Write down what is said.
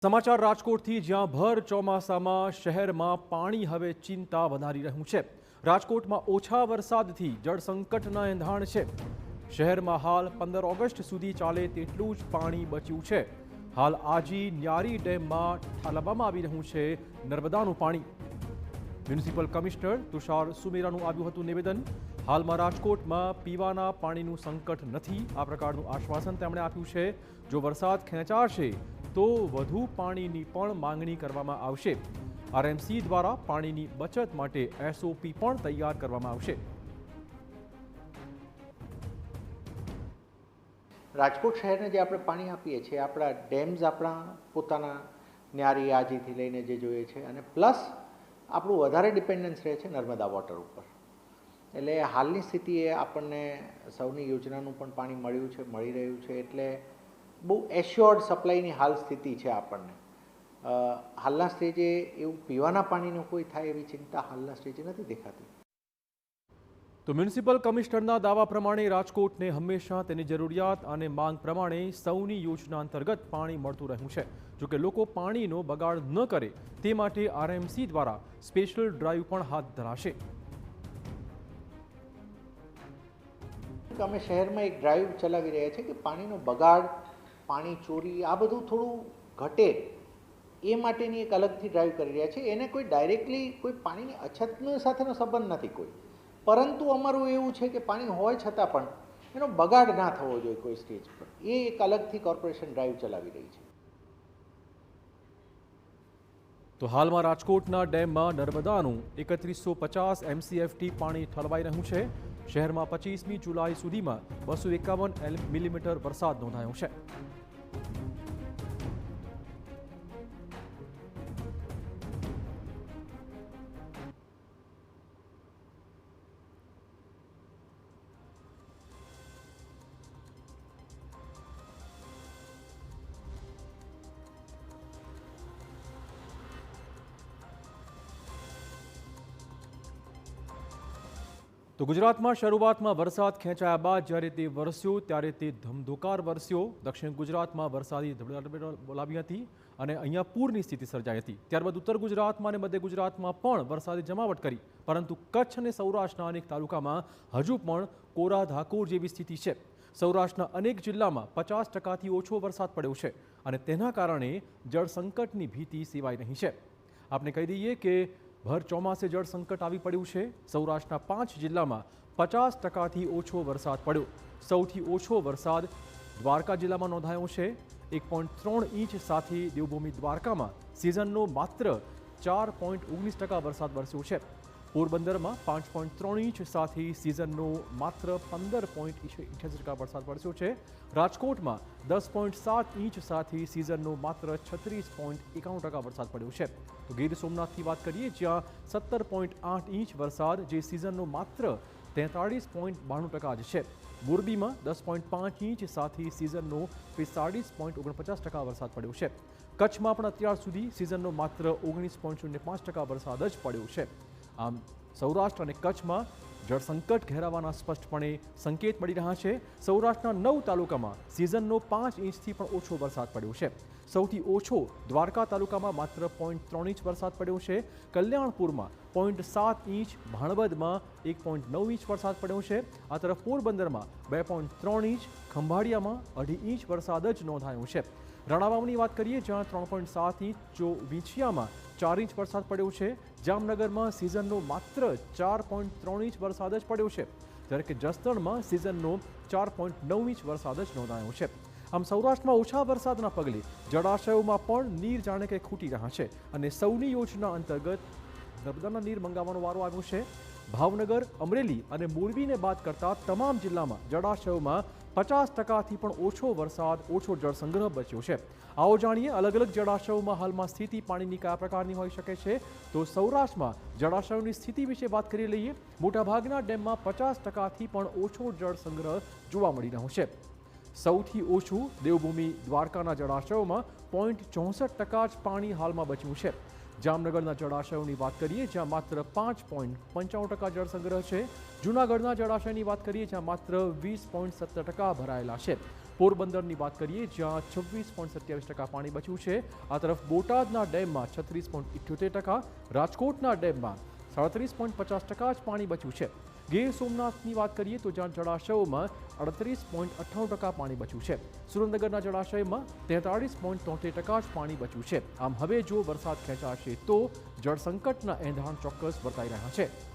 સમાચાર રાજકોટથી જ્યાં ભર ચોમાસામાં શહેરમાં પાણી હવે ચિંતા વધારી રહ્યું છે। રાજકોટમાં ઓછા વરસાદથી જળ સંકટના એંધાણ છે। શહેરમાં હાલ 15 ઓગસ્ટ સુધી ચાલે તેટલું જ પાણી બચ્યું છે। હાલ આજી ન્યારી ડેમમાં ઠાલવવામાં આવી રહ્યું છે નર્મદાનું પાણી। મ્યુનિસિપલ કમિશનર તુષાર સુમેરાનું આવ્યું હતું નિવેદન। હાલમાં રાજકોટમાં પીવાના પાણીનું સંકટ નથી, આ પ્રકારનું આશ્વાસન તેમણે આપ્યું છે। જો વરસાદ ખેંચાશે તો વધુ પાણીની પણ માંગણી કરવામાં આવશે। આરએમસી દ્વારા પાણીની બચત માટે એસઓપી પણ તૈયાર કરવામાં આવશે। રાજકોટ શહેરને જે આપણે પાણી આપીએ છીએ, આપણા ડેમ્સ આપણા પોતાના ન્યારી આજીથી લઈને જે જોઈએ છે, અને પ્લસ આપણું વધારે ડિપેન્ડન્સ રહે છે નર્મદા વોટર ઉપર। એટલે હાલની સ્થિતિએ આપણને સૌની યોજનાનું પણ પાણી મળ્યું છે, મળી રહ્યું છે। એટલે બહુ એશ્યોર્ડ સપ્લાયની હાલ સ્થિતિ છે આપણને। હાલના સ્ટેજે એવું પીવાના પાણીનું કોઈ થાય એવી ચિંતા હાલના સ્ટેજે નથી દેખાતી। તો મ્યુનિસિપલ કમિશનરના દાવા પ્રમાણે રાજકોટને હંમેશા તેની જરૂરિયાત અને માંગ પ્રમાણે સૌની યોજના અંતર્ગત પાણી મળતું રહ્યું છે। જોકે લોકો પાણીનો બગાડ ન કરે તે માટે આરએમસી દ્વારા સ્પેશિયલ ડ્રાઈવ પણ હાથ ધરાશે। અમે શહેરમાં એક ડ્રાઈવ ચલાવી રહ્યા છીએ કે પાણીનો બગાડ, પાણી ચોરી, આ બધું થોડું ઘટે એ માટેની એક અલગથી ડ્રાઈવ કરી રહ્યા છે। એને કોઈ ડાયરેક્ટલી કોઈ પાણીની અછતનો સાથેનો સંબંધ નથી કોઈ, પરંતુ અમારું એવું છે કે પાણી હોય છતાં પણ એનો બગાડ ના થવો જોઈએ કોઈ સ્ટેજ પર। એ એક અલગથી કોર્પોરેશન ડ્રાઈવ ચલાવી રહી છે। તો હાલમાં રાજકોટના ડેમમાં નર્મદાનું 3150 MCFT પાણી ઠલવાઈ રહ્યું છે। શહેરમાં 25મી જુલાઈ સુધીમાં 251 મિલીમીટર વરસાદ નોંધાયો છે। તો ગુજરાતમાં શરૂઆતમાં વરસાદ ખેંચાયા બાદ જ્યારે તે વરસ્યો ત્યારે તે ધમધોકાર વરસ્યો। દક્ષિણ ગુજરાતમાં વરસાદી ધબડાટ બોલાવી હતી અને અહીંયા પૂરની સ્થિતિ સર્જાઈ હતી। ત્યારબાદ ઉત્તર ગુજરાતમાં અને મધ્ય ગુજરાતમાં પણ વરસાદી જમાવટ કરી, પરંતુ કચ્છ અને સૌરાષ્ટ્રના અનેક તાલુકામાં હજુ પણ કોરા ધાકોર જેવી સ્થિતિ છે। સૌરાષ્ટ્રના અનેક જિલ્લામાં 50%થી ઓછો વરસાદ પડ્યો છે અને તેના કારણે જળ સંકટની ભીતિ સેવાઈ રહી છે। આપણે કહી દઈએ કે ભર ચોમાસે જળ સંકટ આવી પડ્યું છે। સૌરાષ્ટ્રના 5 જિલ્લામાં 50%થી ઓછો વરસાદ પડ્યો। સૌથી ઓછો વરસાદ દ્વારકા જિલ્લામાં નોંધાયો છે। 1.3 ઇંચ સાથે દેવભૂમિ દ્વારકામાં સિઝનનો માત્ર 4.19% વરસાદ વરસ્યો છે। પોરબંદરમાં 5.3 ઇંચ સાથે સિઝનનો માત્ર 15.88% વરસાદ વરસ્યો છે। રાજકોટમાં 10.7 ઇંચ સાથે સિઝનનો માત્ર 36.91% વરસાદ પડ્યો છે। તો ગીર સોમનાથની વાત કરીએ, જ્યાં 17.8 ઇંચ વરસાદ, જે સિઝનનો માત્ર 43.92% જ છે। મોરબીમાં 10.5 ઇંચ સાથે સિઝનનો 45.49% વરસાદ પડ્યો છે। કચ્છમાં પણ અત્યાર સુધી સિઝનનો માત્ર 19.05% વરસાદ જ પડ્યો છે। આમ સૌરાષ્ટ્ર અને કચ્છમાં જળ સંકટ ઘેરાવાના સ્પષ્ટપણે સંકેત મળી રહ્યા છે। સૌરાષ્ટ્રના 9 તાલુકામાં સિઝનનો 5 ઇંચથી પણ ઓછો વરસાદ પડ્યો છે। સૌથી ઓછો દ્વારકા તાલુકામાં માત્ર 0.3 ઇંચ વરસાદ પડ્યો છે। કલ્યાણપુરમાં 0.7 ઇંચ, ભાણવદમાં 1.9 ઇંચ વરસાદ પડ્યો છે। આ તરફ પોરબંદરમાં 2.3 ઇંચ, ખંભાળિયામાં 2.5 ઇંચ વરસાદ જ નોંધાયો છે। રણાવાવની વાત કરીએ, જ્યાં 3.7 ઇંચ, જો વિંછિયામાં 4 ઇંચ વરસાદ પડ્યો છે। જામનગરમાં સિઝનનો માત્ર 4.3 ઇંચ વરસાદ જ પડ્યો છે, જ્યારે કે જસદણમાં સિઝનનો 4.9 ઇંચ વરસાદ જ નોંધાયો છે। આમ સૌરાષ્ટ્રમાં ઓછા વરસાદના પગલે જળાશયોમાં પણ નીર જાણે કે ખૂટી રહ્યા છે અને સૌની યોજના અંતર્ગત નર્મદાના નીર મંગાવવાનો વારો આવ્યો છે। ભાવનગર, અમરેલી અને મોરબીને બાદ કરતા તમામ જિલ્લામાં જળાશયોમાં 50%થી પણ ઓછો વરસાદ, ઓછો જળ સંગ્રહ બચ્યો છે। આવો જાણીએ અલગ અલગ જળાશયોમાં હાલમાં સ્થિતિ પાણીની કયા પ્રકારની હોઈ શકે છે। તો સૌરાષ્ટ્રમાં જળાશયોની સ્થિતિ વિશે વાત કરી લઈએ। મોટાભાગના ડેમમાં 50%થી પણ ઓછો જળ સંગ્રહ જોવા મળી રહ્યો છે। સૌથી ઓછું દેવભૂમિ દ્વારકાના જળાશયોમાં 0.64% જ પાણી હાલમાં બચ્યું છે। જામનગરના જળાશયોની વાત કરીએ, જ્યાં માત્ર 5.95% જળ સંગ્રહ છે। જૂનાગઢના જળાશયની વાત કરીએ, જ્યાં માત્ર 20.70% ભરાયેલા છે। પોરબંદરની વાત કરીએ જ્યાં 26.27% પાણી બચ્યું છે. આ તરફ બોટાદના ડેમમાં 36.78%, રાજકોટના ડેમમાં 37.50% જ પાણી બચ્યું છે. ગીર સોમનાથની વાત કરીએ તો જ્યાં જળાશયોમાં 38.98% પાણી બચ્યું છે. સુરેન્દ્રનગરના જળાશયમાં 43.73% જ પાણી બચ્યું છે. આમ હવે જો વરસાદ ખેંચાશે તો જળસંકટના એંધાણ ચોક્કસ વર્તાઈ રહ્યા છે.